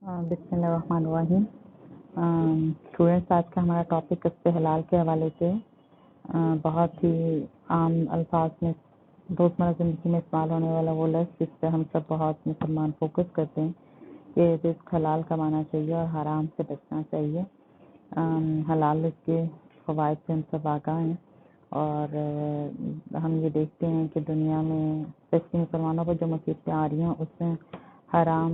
بسم اللہ الرحمن الرحیم۔ اسٹوڈنٹس، آج کا ہمارا ٹاپک قصے حلال کے حوالے سے بہت ہی عام الفاظ میں روزمرہ زندگی میں استعمال ہونے والا وہ لفظ جس پہ ہم سب بہت مسلمان فوکس کرتے ہیں کہ رزق حلال کمانا چاہیے اور حرام سے بچنا چاہیے۔ حلال رزق کے فوائد سے ہم سب آگاہ ہیں اور ہم یہ دیکھتے ہیں کہ دنیا میں اسپیشلی مسلمانوں پر جو مصیبتیں آ رہی ہیں اس میں حرام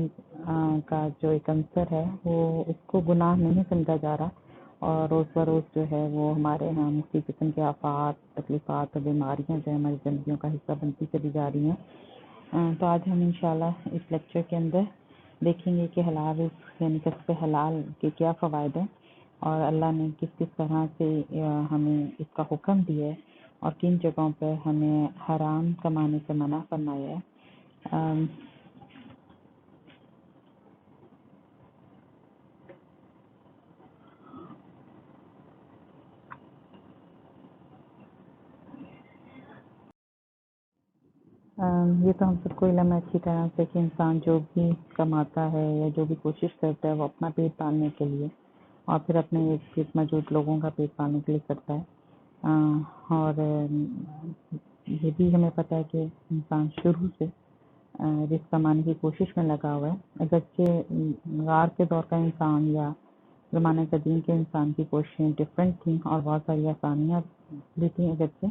کا جو ایک عنصر ہے وہ اس کو گناہ نہیں سمجھا جا رہا، اور روز بروز جو ہے وہ ہمارے یہاں مختلف قسم کے آفات، تکلیفات اور بیماریاں جو ہے ہماری زندگیوں کا حصہ بنتی چلی جا رہی ہیں۔ تو آج ہم انشاءاللہ اس لیکچر کے اندر دیکھیں گے کہ حلال رزق یعنی کسب حلال کے کیا فوائد ہیں اور اللہ نے کس کس طرح سے ہمیں اس کا حکم دیا ہے اور کن جگہوں پر ہمیں حرام کمانے سے منع فرمایا ہے۔ یہ تو ہم سب کو علم ہے اچھی طرح سے کہ انسان جو بھی کماتا ہے یا جو بھی کوشش کرتا ہے وہ اپنا پیٹ پالنے کے لیے اور پھر اپنے ارد موجود لوگوں کا پیٹ پالنے کے لیے کرتا ہے، اور یہ بھی ہمیں پتہ ہے کہ انسان شروع سے رزق کمانے کی کوشش میں لگا ہوا ہے، اگرچہ غار کے دور کا انسان یا زمانہ قدیم کے انسان کی کوششیں ڈفرینٹ تھیں اور بہت ساری آسانیاں بھی تھیں، اگرچہ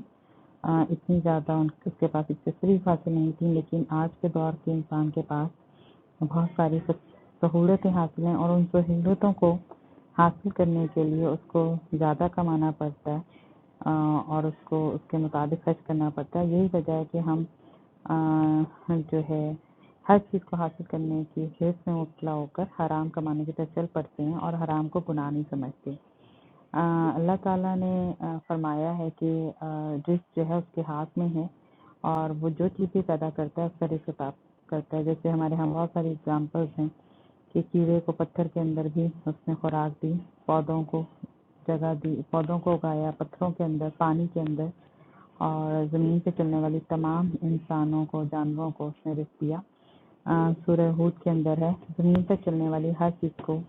اتنی زیادہ اس کے پاس ایکسیسریز حاصل نہیں تھیں، لیکن آج کے دور کے انسان کے پاس بہت ساری سہولتیں حاصل ہیں اور ان سہولتوں کو حاصل کرنے کے لیے اس کو زیادہ کمانا پڑتا ہے اور اس کو اس کے مطابق خرچ کرنا پڑتا ہے۔ یہی وجہ ہے کہ ہم جو ہے ہر چیز کو حاصل کرنے کی حرص میں مبتلا ہو کر حرام کمانے کی طرف چل پڑتے ہیں اور حرام کو گناہ نہیں سمجھتے۔ اللہ تعالیٰ نے فرمایا ہے کہ رزق جو ہے اس کے ہاتھ میں ہے اور وہ جو چیزیں پیدا کرتا ہے اس کا رزق عطا کرتا ہے۔ جیسے ہمارے ہم بہت ساری اگزامپلس ہیں کہ کیڑے کو پتھر کے اندر بھی اس نے خوراک دی، پودوں کو جگہ دی، پودوں کو اگایا پتھروں کے اندر، پانی کے اندر، اور زمین پہ چلنے والی تمام انسانوں کو، جانوروں کو اس نے رزق دیا۔ سورہ ہود کے اندر ہے، زمین پر چلنے والی ہر چیز کو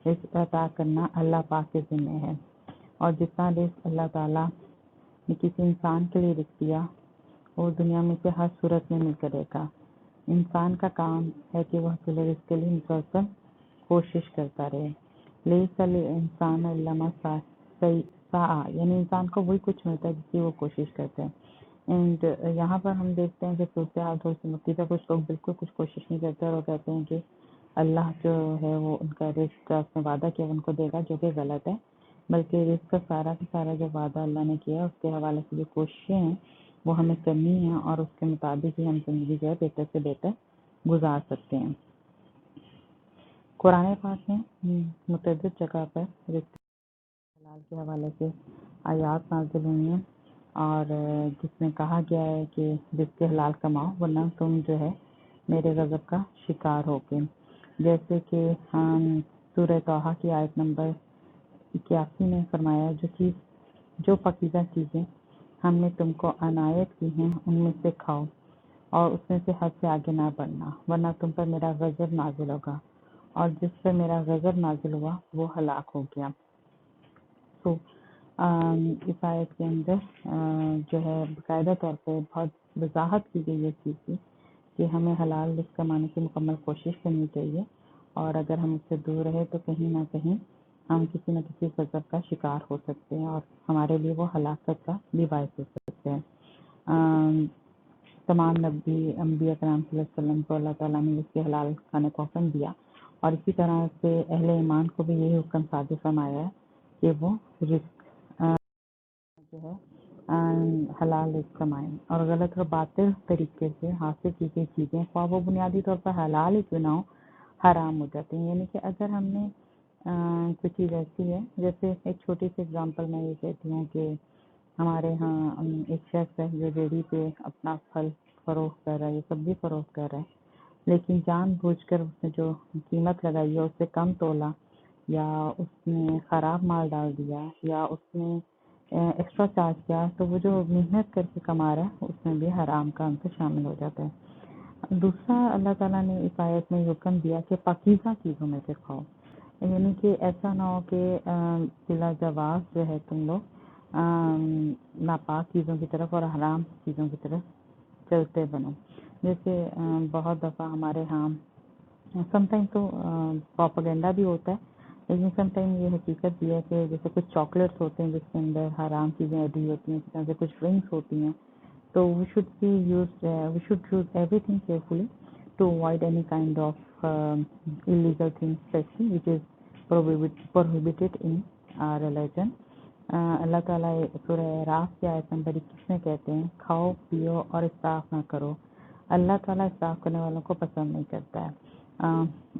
رزق عطا کرنا اللہ پاک کے ذمہ ہے، اور جتنا رزق اللہ تعالیٰ نے کسی انسان کے لیے رزق دیا وہ دنیا میں سے ہر صورت میں مل کرے گا۔ انسان کا کام ہے کہ وہ حصول رزق کے لیے مسلسل کوشش کرتا رہے۔ لیس الانسان الا ما سعی، یعنی انسان کو وہی کچھ ملتا ہے جس کی وہ کوشش کرتے ہیں۔ اینڈ یہاں پر ہم دیکھتے ہیں کہ صورتحال تھوڑی سی مختلف ہے، کچھ لوگ بالکل کچھ کوشش نہیں کرتے اور وہ کہتے ہیں کہ اللہ جو ہے وہ ان کا رزق کا اس نے وعدہ کیا ان کو دے گا، جو کہ غلط ہے، بلکہ رزق کا سارا کا سارا جو وعدہ اللہ نے کیا اس کے حوالے سے جو کوششیں ہیں وہ ہمیں کرنی ہیں اور اس کے مطابق ہی ہم زندگی جو ہے بہتر سے بہتر گزار سکتے ہیں۔ قرآن پاک میں متعدد جگہ پر رزق حلال کے حوالے سے آیات نازل ہوئی ہیں اور جس میں کہا گیا ہے کہ رزق حلال کماؤ ورنہ تم جو ہے میرے غضب کا شکار ہو گے۔ جیسے کہ سورہ طٰہٰ کی آیت نمبر 81 میں فرمایا، جو پاکیزہ چیزیں ہم نے تم کو عنایت کی ہیں ان میں سے کھاؤ اور اس میں سے حد سے آگے نہ بڑھنا ورنہ تم پر میرا غضب نازل ہوگا، اور جس پر میرا غضب نازل ہوا وہ ہلاک ہو گیا۔ تو اس آیت کے اندر جو ہے باقاعدہ طور پہ بہت وضاحت کی گئی ہے چیز کی کہ ہمیں حلال رزق کمانے کی مکمل کوشش کرنی چاہیے، اور اگر ہم اس سے دور رہے تو کہیں نہ کہیں ہم کسی نہ کسی غضب کا شکار ہو سکتے ہیں اور ہمارے لیے وہ ہلاکت کا بھی باعث ہو سکتے ہیں۔ تمام نبی انبیاء کرام صلی اللہ علیہ وسلم کو اللہ تعالیٰ نے اس کے حلال کھانے کا حکم دیا، اور اسی طرح سے اہل ایمان کو بھی یہی حکم صادر فرمایا ہے کہ وہ رزق جو ہے حلال رزق کمائیں، اور غلط اور باطل طریقے سے حاصل کی گئی چیزیں خواہ وہ بنیادی طور پر حلال ہی کیوں نہ ہو حرام ہو جاتی ہیں۔ یعنی کہ اگر ہم نے کوئی چیز ایسی ہے، جیسے ایک چھوٹی سی اگزامپل میں یہ کہتی ہوں کہ ہمارے ہاں ایک شخص ہے جو ریڑھی پہ اپنا پھل فروخت کر رہا ہے یا سبزی فروخت کر رہا ہے، لیکن جان بوجھ کر اس نے جو قیمت لگائی ہے اس سے کم تولا، یا اس نے خراب مال ڈال دیا، یا اس نے ایکسٹرا چارج کیا، تو وہ جو محنت کر کے کما رہا ہے اس میں بھی حرام کا عنصر شامل ہو جاتا ہے۔ دوسرا اللہ تعالیٰ نے اس آیت میں حکم دیا کہ پاکیزہ چیزوں میں سے کھاؤ، یعنی کہ ایسا نہ ہو کہ بلا جواز جو ہے تم لوگ ناپاک چیزوں کی طرف اور حرام چیزوں کی طرف چلتے بنو. جیسے بہت دفعہ ہمارے ہاں سم ٹائم تو پروپیگنڈا بھی ہوتا ہے، لیکن سم ٹائم یہ حقیقت بھی ہے کہ جیسے کچھ چاکلیٹس ہوتے ہیں جس کے اندر حرام چیزیں ایڈ ہوتی ہیں، اس طرح سے کچھ ڈرنکس ہوتی ہیں. تو we should choose everything carefully to avoid any kind of illegal things, especially which is prohibited in our religion. اللہ تعالیٰ سورہ اعراف کی آیت نمبر 21 میں کہتے ہیں کھاؤ پیو اور اسراف نہ کرو. اللہ تعالیٰ اسراف کرنے والوں کو پسند نہیں کرتا ہے.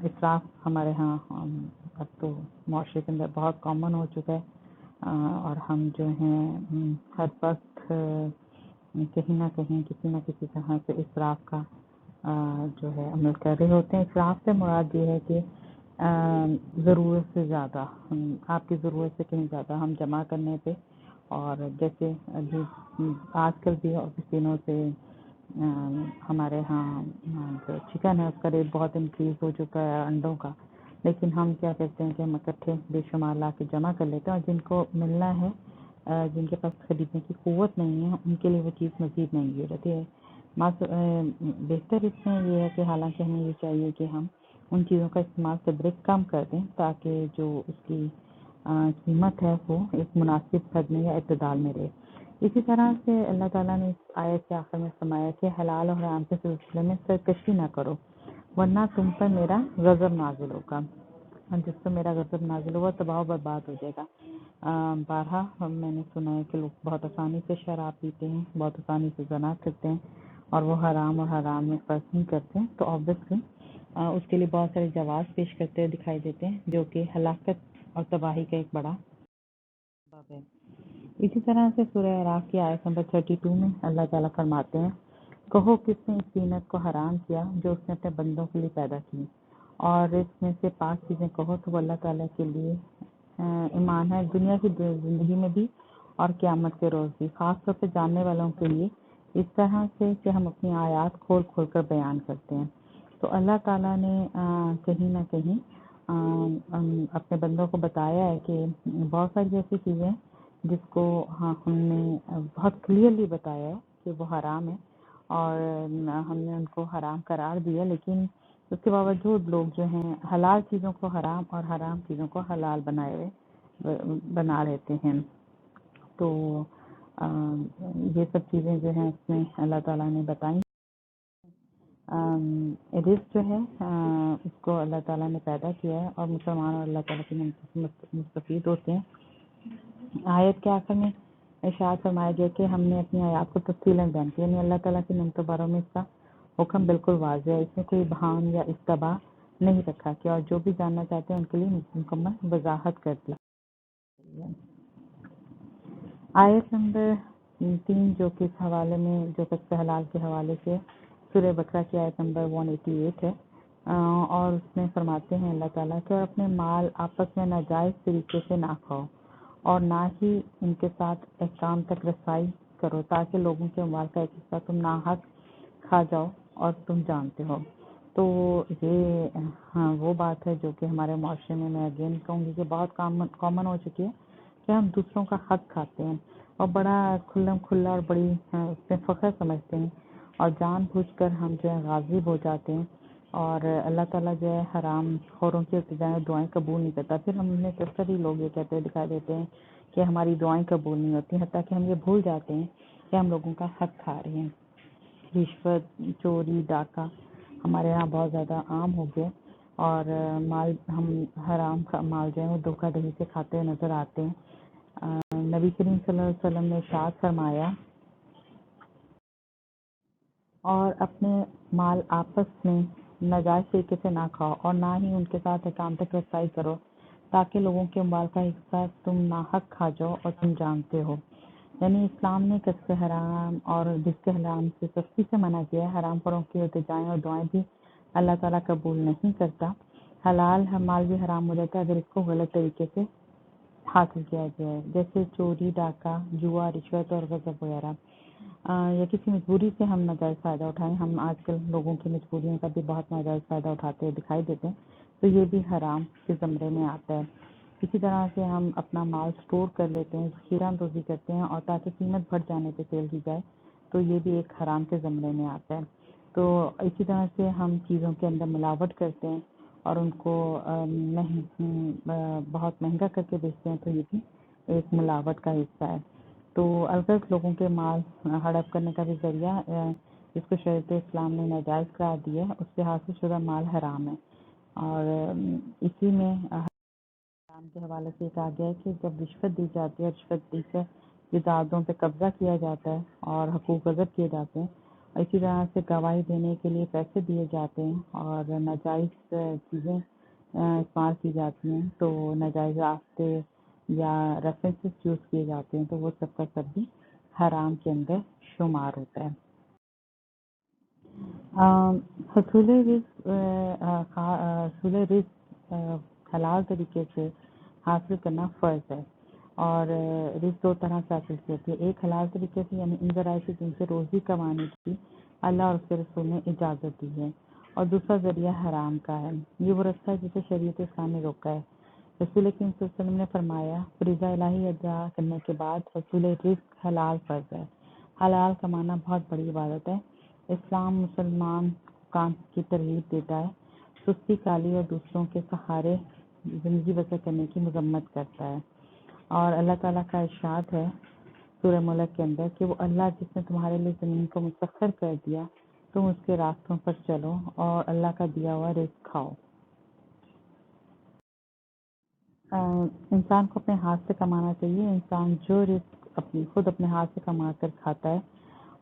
اسراف ہمارے ہاں اب تو معاشرے کے اندر بہت کامن ہو چکا ہے، اور ہم جو ہیں ہر وقت کہیں نہ کہیں کسی نہ کسی طرح سے اسراف کا جو ہے عمل کر رہے ہوتے ہیں. اسراف سے مراد یہ ہے کہ ضرورت سے زیادہ، آپ کی ضرورت سے کہیں زیادہ ہم جمع کرنے پہ، اور جیسے آج کل بھی کچھ دنوں سے ہمارے ہاں جو چکن ہے اس کا ریٹ بہت انکریز ہو چکا ہے، انڈوں کا، لیکن ہم کیا کرتے ہیں کہ ہم اکٹھے بے شمار لا کے جمع کر لیتے ہیں، اور جن کو ملنا ہے، جن کے پاس خریدنے کی قوت نہیں ہے، ان کے لیے وہ چیز مزید مہنگی ہو جاتی ہے. بہتر اس میں یہ ہے کہ حالانکہ ہمیں یہ چاہیے کہ ہم ان چیزوں کا استعمال تبریک کم کر دیں تاکہ جو اس کی قیمت ہے وہ ایک مناسب حد میں یا اعتدال میں رہے. اسی طرح سے اللہ تعالیٰ نے اس آیت کے آخر میں فرمایا کہ حلال اور حرام کے سلسلے میں سرکشی نہ کرو ورنہ تم پر میرا غضب نازل ہوگا، اور جس پر میرا غضب نازل ہوگا تباہ و برباد ہو جائے گا. بارہا میں نے سنا ہے کہ لوگ بہت آسانی سے شراب پیتے ہیں، بہت آسانی سے زنا کرتے ہیں، اور وہ حرام اور حرام میں فرق نہیں کرتے ہیں. تو آبویسلی اس کے لیے بہت سارے جواز پیش کرتے ہوئے دکھائی دیتے ہیں جو کہ ہلاکت اور تباہی کا ایک بڑا سبب ہے. اسی طرح سے سورہ اعراف کی آیت نمبر 32 میں اللہ تعالیٰ فرماتے ہیں کہو کس نے اس زینت کو حرام کیا جو اس نے اپنے بندوں کے لیے پیدا کی، اور اس میں سے پاک چیزیں کہو تو وہ اللہ تعالیٰ کے لیے ایمان ہے دنیا کی زندگی میں بھی اور قیامت کے روز بھی، خاص طور پہ جاننے والوں کے لیے، اس طرح سے کہ ہم اپنی آیات کھول کھول کر بیان کرتے ہیں. تو اللہ تعالیٰ نے کہیں نہ کہیں اپنے بندوں کو بتایا ہے کہ بہت ساری ایسی چیزیں جس کو ہم نے بہت کلیئرلی بتایا ہے کہ وہ حرام ہے، اور ہم نے ان کو حرام قرار دیا، لیکن اس کے باوجود لوگ جو ہیں حلال چیزوں کو حرام اور حرام چیزوں کو حلال بنا لیتے ہیں. تو یہ سب چیزیں جو ہیں اس میں اللہ تعالیٰ نے بتائیں. رزق جو ہے اس کو اللہ تعالیٰ نے پیدا کیا ہے، اور مسلمان اور اللہ تعالیٰ کے مستفید ہوتے ہیں. آیت کے آخر میں ارشاد فرمایا گیا کہ ہم نے اپنی آیات کو تفصیلاً بیان کیا، یعنی اللہ تعالیٰ کے منتوں باروں میں اس کا حکم بالکل واضح ہے، اس میں کوئی بہان یا اشتباہ نہیں رکھا کیا، اور جو بھی جاننا چاہتے ہیں ان کے لیے مکمل وضاحت کر دی. آیت نمبر 3 جو کہ اس حوالے میں جو کسب حلال کے حوالے سے سورہ بقرہ کی آیت نمبر 188 ہے، اور اس میں فرماتے ہیں اللہ تعالیٰ کہ اپنے مال آپس میں ناجائز طریقے سے نہ کھاؤ اور نہ ہی ان کے ساتھ احکام تک رسائی کرو تاکہ لوگوں کے مال کا ایک حصہ تم ناحق کھا جاؤ اور تم جانتے ہو. تو یہ وہ بات ہے جو کہ ہمارے معاشرے میں اگین کہوں گی کہ بہت کامن ہو چکی ہے کہ ہم دوسروں کا حق کھاتے ہیں اور بڑا کھلم کھلا اور بڑی اس میں فخر سمجھتے ہیں، اور جان بوجھ کر ہم جو ہے غاضب ہو جاتے ہیں، اور اللہ تعالیٰ جو ہے حرام خوروں کی ابتدائیں دعائیں قبول نہیں کرتا. پھر ہم نے اکثر ہی لوگ یہ کہتے ہوئے دکھائی دیتے ہیں کہ ہماری دعائیں قبول نہیں ہوتی، حتیٰ کہ ہم یہ بھول جاتے ہیں کہ ہم لوگوں کا حق کھا رہے ہیں. رشوت، چوری، ڈاکہ ہمارے یہاں بہت زیادہ عام ہو گیا، اور مال ہم حرام کا مال جو ہے وہ دھوکہ دہی سے کھاتے ہوئے نظر آتے ہیں. نبی کریم صلی اللہ علیہ وسلم نے ارشاد فرمایا اور اپنے مال آپس میں ناجائز طریقے سے نہ کھاؤ اور نہ ہی ان کے ساتھ احکام تک رسائی کرو تاکہ لوگوں کے مال کا حصہ تم ناحق کھا جاؤ اور تم جانتے ہو. یعنی اسلام نے کسب حرام اور رزق حرام سے سختی سے منع کیا ہے. حرام خوروں کی التجائیں اور دعائیں بھی اللہ تعالیٰ قبول نہیں کرتا. حلال مال بھی حرام ہو جاتا ہے اگر اس کو غلط طریقے سے حاصل کیا گیا ہے، جیسے چوری، ڈاکہ، جوا، رشوت اور غصب وغیرہ. یا کسی مجبوری سے ہم ناجائز فائدہ اٹھائیں، ہم آج کل لوگوں کی مجبوریوں کا بھی بہت ناجائز فائدہ اٹھاتے ہوئے دکھائی دیتے ہیں، تو یہ بھی حرام کے زمرے میں آتا ہے۔ اسی طرح سے ہم اپنا مال سٹور کر لیتے ہیں، ذخیرہ اندوزی کرتے ہیں اور تاکہ قیمت بڑھ جانے پہ سیل کی جائے، تو یہ بھی ایک حرام کے زمرے میں آتا ہے۔ تو اسی طرح سے ہم چیزوں کے اندر ملاوٹ کرتے ہیں اور ان کو بہت مہنگا کر کے بیچتے ہیں، تو یہ بھی ایک ملاوٹ کا حصہ ہے۔ تو الغرض لوگوں کے مال ہڑپ کرنے کا بھی ذریعہ جس کو شریعت اسلام نے ناجائز قرار دی ہے، اس سے حاصل شدہ مال حرام ہے۔ اور اسی میں حرام کے حوالے سے کہا گیا ہے کہ جب رشوت دی جاتی ہے، رشوت دی سے جائیدادوں پہ قبضہ کیا جاتا ہے اور حقوق غصب کیے جاتے ہیں، اور اسی طرح سے گواہی دینے کے لیے پیسے دیے جاتے ہیں اور ناجائز چیزیں استعمال کی جاتی ہیں، تو ناجائز راستے یا ریفرنسز یوز کیے جاتے ہیں، تو وہ سب کا سب بھی حرام کے اندر شمار ہوتا ہے۔ حصول رزق حلال طریقے سے حاصل کرنا فرض ہے، اور رزق دو طرح سے حاصل کی ہوتی ہے، ایک حلال طریقے سے یعنی ان ذرائع سے جن سے روزی کمانے کی اللہ اور اس کے رسول نے اجازت دی ہے، اور دوسرا ذریعہ حرام کا ہے، یہ وہ رستہ ہے جسے شریعت اسلام نے روکا ہے۔ رسول کریم صلی اللہ علیہ وسلم نے فرمایا، فریضہ الہی ادا کرنے کے بعد حصول رزق حلال فرض ہے۔ حلال کمانا بہت بڑی عبادت ہے۔ اسلام مسلمان کام کی ترغیب دیتا ہے، سستی کالی اور دوسروں کے سہارے زندگی بسر کرنے کی مذمت کرتا ہے، اور اللہ تعالیٰ کا ارشاد ہے سورہ ملک کے اندر کہ وہ اللہ جس نے تمہارے لیے زمین کو مسخر کر دیا، تم اس کے راستوں پر چلو اور اللہ کا دیا ہوا رزق کھاؤ۔ انسان کو اپنے ہاتھ سے کمانا چاہیے۔ انسان جو رزق خود اپنے ہاتھ سے کما کر کھاتا ہے،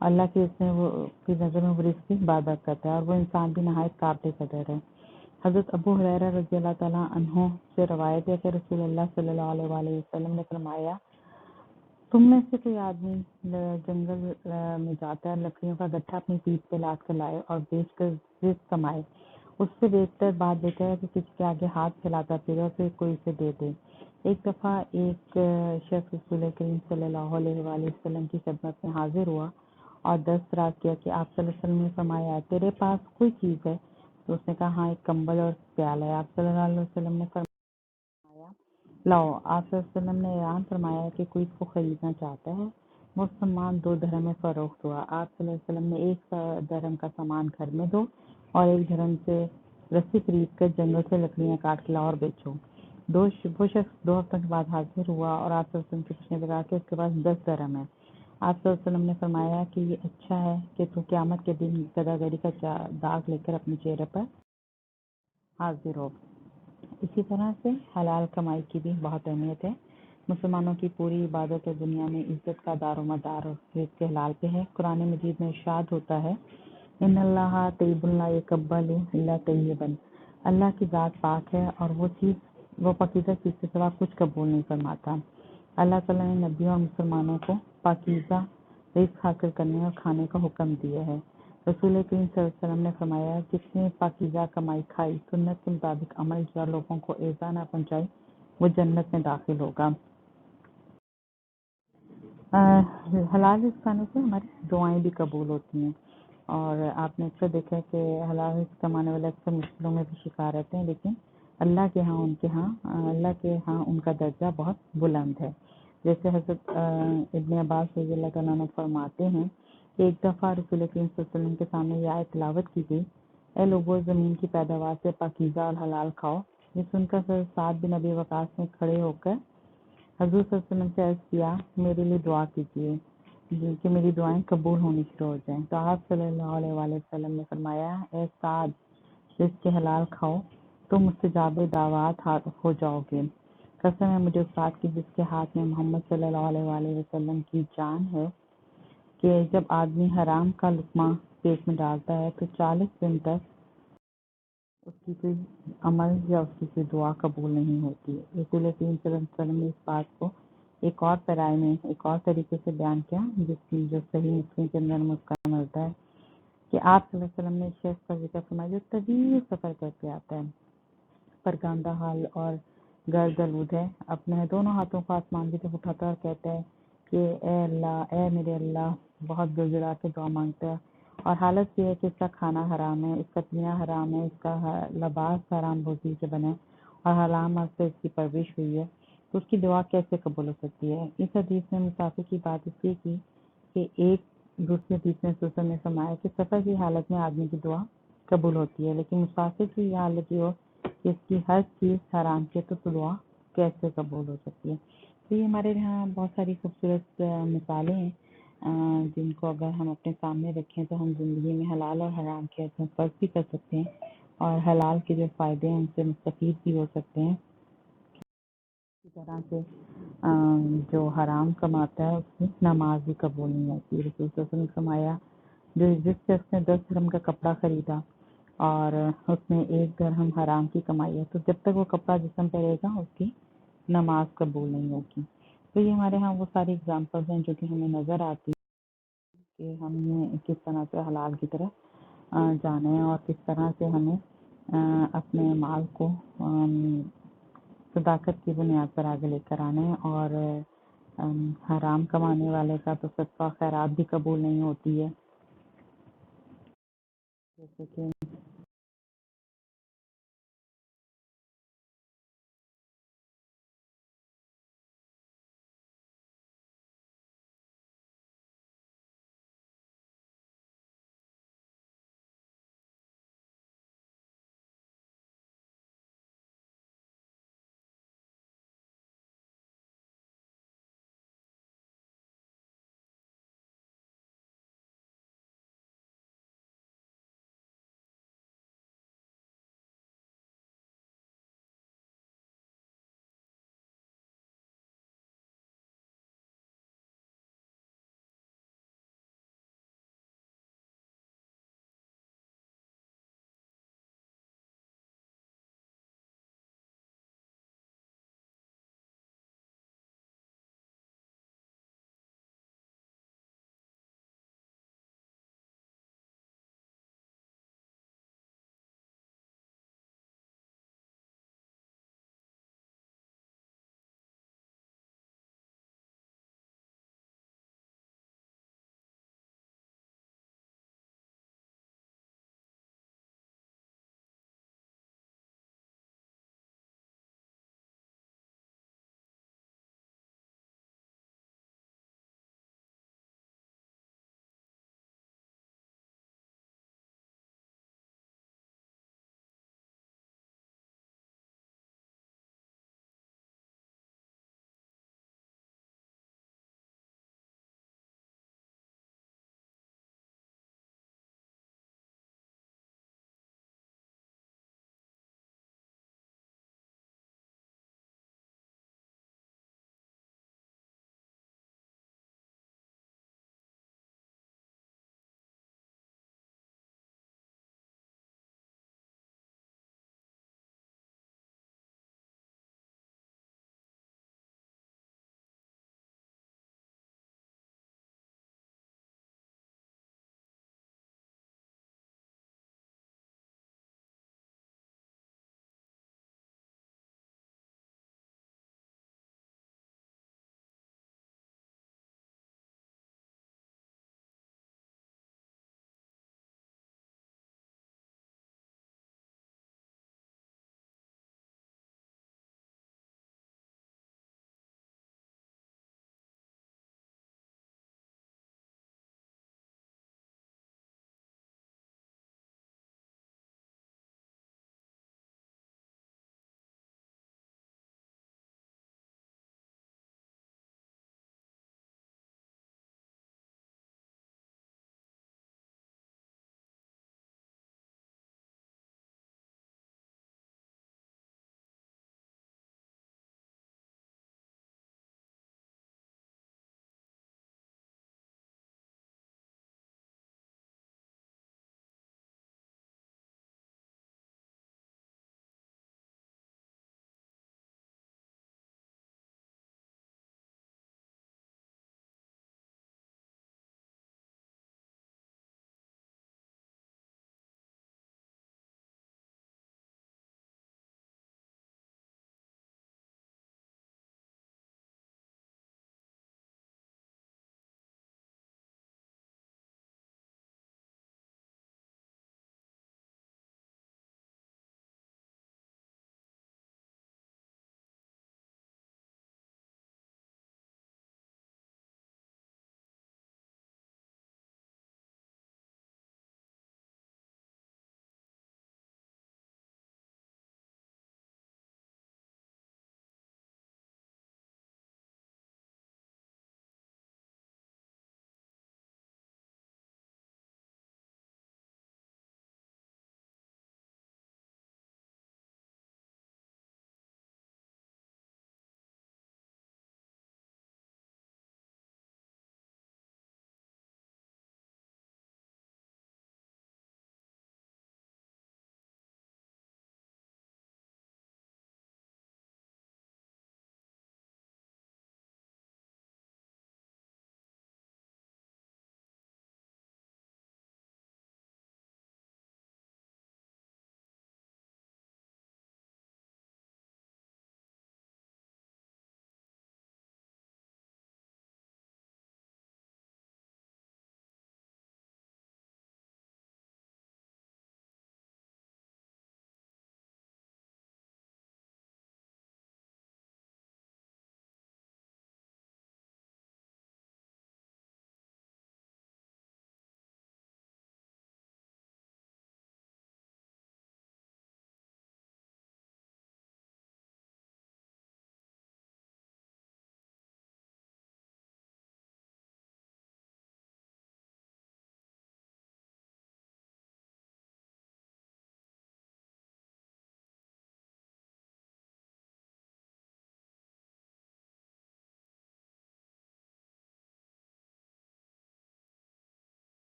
اللہ کی نظر میں وہ رزق کی عبادت کرتا ہے، اور وہ انسان بھی نہایت قابل قدر ہے۔ حضرت ابو ہریرہ رضی اللہ تعالیٰ عنہ سے روایت ہے کہ رسول اللہ صلی اللہ علیہ وآلہ وسلم نے فرمایا، تم میں سے کوئی آدمی جنگل میں جاتا ہے، لکڑیوں کا گٹھا اپنی پیٹھ پہ لاد کر لائے اور بیچ کر رزق کمائے، اس سے بہتر بات بہتر ہے کہ کسی کے آگے ہاتھ پھیلاتا پھرے اور پھر کوئی اسے دے دے۔ ایک دفعہ ایک شخص رسول کریم صلی اللہ علیہ وآلہ وسلم کی خدمت میں حاضر ہوا اور دستراز کیا کہ آپ صلی اللہ علیہ وسلم نے فرمایا، تیرے پاس کوئی چیز ہے؟ تو اس نے کہا، ہاں، ایک کمبل اور پیالہ ہے۔ آپ صلی اللہ علیہ وسلم نے فرمایا، لاؤ۔ آپ صلی اللہ علیہ وسلم نے اعلان فرمایا کہ کوئی اس کو خریدنا چاہتا ہے۔ مسلمان 2 درہم میں فروخت ہوا۔ آپ صلی اللہ علیہ وسلم نے 1 درہم کا سامان گھر میں دو اور 1 درہم سے رسی خرید کر جنگل سے لکڑیاں کاٹ کے لاؤ اور بیچو۔ وہ شخص 2 ہفتوں کے بعد حاضر ہوا اور آپ صلی اللہ علیہ وسلم سے پوچھنے لگا کہ اس کے پاس 10 درہم ہے۔ آپ صلی اللہ علیہ وسلم نے فرمایا کہ یہ اچھا ہے کہ تو قیامت کے دن گداگری کا داغ لے کر اپنے چہرے پر حاضر ہو۔ اسی طرح سے حلال کمائی کی بھی بہت اہمیت ہے۔ مسلمانوں کی پوری عبادت اور دنیا میں عزت کا دار و مدار رزق حلال پہ ہے۔ قرآن مجید میں ارشاد ہوتا ہے، ان اللہ طیب لا یقبل الا طیبا، اللہ کی ذات پاک ہے اور وہ پاکیزہ چیز کے سوا کچھ قبول نہیں فرماتا۔ اللہ تعالیٰ نے نبیوں اور مسلمانوں کو پاکیزہ رزق حاصل کرنے اور کھانے کا حکم دیا ہے۔ رسول کریم صلی اللہ علیہ وسلم نے فرمایا، جس نے پاکیزہ کمائی کھائی، سنت کے مطابق عمل کیا، لوگوں کو ایذا نہ پہنچائی، وہ جنت میں داخل ہوگا۔ حلال رزق کھانے سے ہماری دعائیں بھی قبول ہوتی ہیں، اور آپ نے اکثر دیکھا ہے کہ حلال رزق کمانے والے اکثر مشکلوں میں بھی شکار رہتے ہیں، لیکن اللہ کے ہاں ان کا درجہ بہت بلند ہے۔ جیسے حضرت ابن عباس رضی اللہ تعالیٰ عنہ فرماتے ہیں کہ ایک دفعہ رسول کریم صلی اللہ علیہ وسلم کے سامنے یہ آیت تلاوت کی گئی، اے لوگو، زمین کی پیداوار سے پاکیزہ اور حلال کھاؤ۔ یہ سن کر سعد بن ابی وقاص نے کھڑے ہو کر حضور صلی اللہ علیہ وسلم سے عرض کیا، میرے لیے دعا کیجیے کہ میری دعائیں قبول ہونی شروع ہو جائیں۔ تو آپ صلی اللہ علیہ وآلہ وسلم نے فرمایا، اے سعد، رزق کے حلال کھاؤ، تم مستجاب دعوات ہو جاؤ گے۔ قسم ہے مجھے اس بات کی جس کے ہاتھ میں محمد صلی اللہ علیہ وآلہ وسلم کی جان ہے، کہ جب آدمی حرام کا لقمہ پیٹ میں ڈالتا ہے تو 40 دن تک اس کی کوئی عمل یا اس کی کوئی دعا قبول نہیں ہوتی۔ رسول کریم صلی اللہ علیہ وسلم نے اس بات کو ایک اور پیرائے میں ایک اور طریقے سے بیان کیا، جو صحیح مسلم کے اندر مسکان ملتا ہے، کہ آپ صلی اللہ علیہ وسلم نے اس شخص کا ذکر فرمایا جو طویل سفر کر کے آتا ہے، پرگاندہ حال اور گرد آلود ہے، اپنے دونوں ہاتھوں کو آسمان کی طرف اٹھاتا ہے اور کہتا ہے کہ اے اللہ، اے میرے اللہ، بہت گر گڑا کے دعا مانگتا ہے، اور حالت یہ ہے کہ اس کا کھانا حرام ہے، اس کا پینا حرام ہے، اس کا لباس حرام بوزی سے بنا ہے اور حرام سے اس کی پرورش ہوئی ہے، تو اس کی دعا کیسے قبول ہو سکتی ہے؟ اس حدیث میں مسافر کی بات اس لیے کی کہ ایک دوسرے حدیث میں رسول نے فرمایا کہ سفر کی حالت میں آدمی کی دعا قبول ہوتی ہے، لیکن مسافر کی یہ حالت یہ ہو کہ اس کی ہر چیز حرام کی تو دعا کیسے قبول ہو سکتی ہے؟ تو یہ ہمارے یہاں بہت ساری خوبصورت مثالیں ہیں جن کو اگر ہم اپنے سامنے رکھیں تو ہم زندگی میں حلال اور حرام کے فرق بھی کر سکتے ہیں، اور حلال کے جو فائدے ہیں ان سے مستفید بھی ہو سکتے ہیں۔ اسی طرح سے جو حرام کماتا ہے اس کی نماز بھی قبول نہیں ہوتی۔ رسول صلی اللہ علیہ وسلم نے فرمایا جس شخص نے 10 درہم کا کپڑا خریدا اور اس میں 1 درہم حرام کی کمائی ہے تو جب تک وہ کپڑا جسم پہ رہے گا اس کی نماز قبول نہیں ہوگی۔ تو یہ ہمارے ہاں وہ ساری اگزامپلز ہیں جو کہ ہمیں نظر آتی کہ ہم نے کس طرح سے حلال کی طرف جانا ہے اور کس طرح سے ہمیں اپنے مال کو صداقت کی بنیاد پر آگے لے کر آنا ہے، اور حرام کمانے والے کا تو صدقہ خیرات بھی قبول نہیں ہوتی ہے، جیسے کہ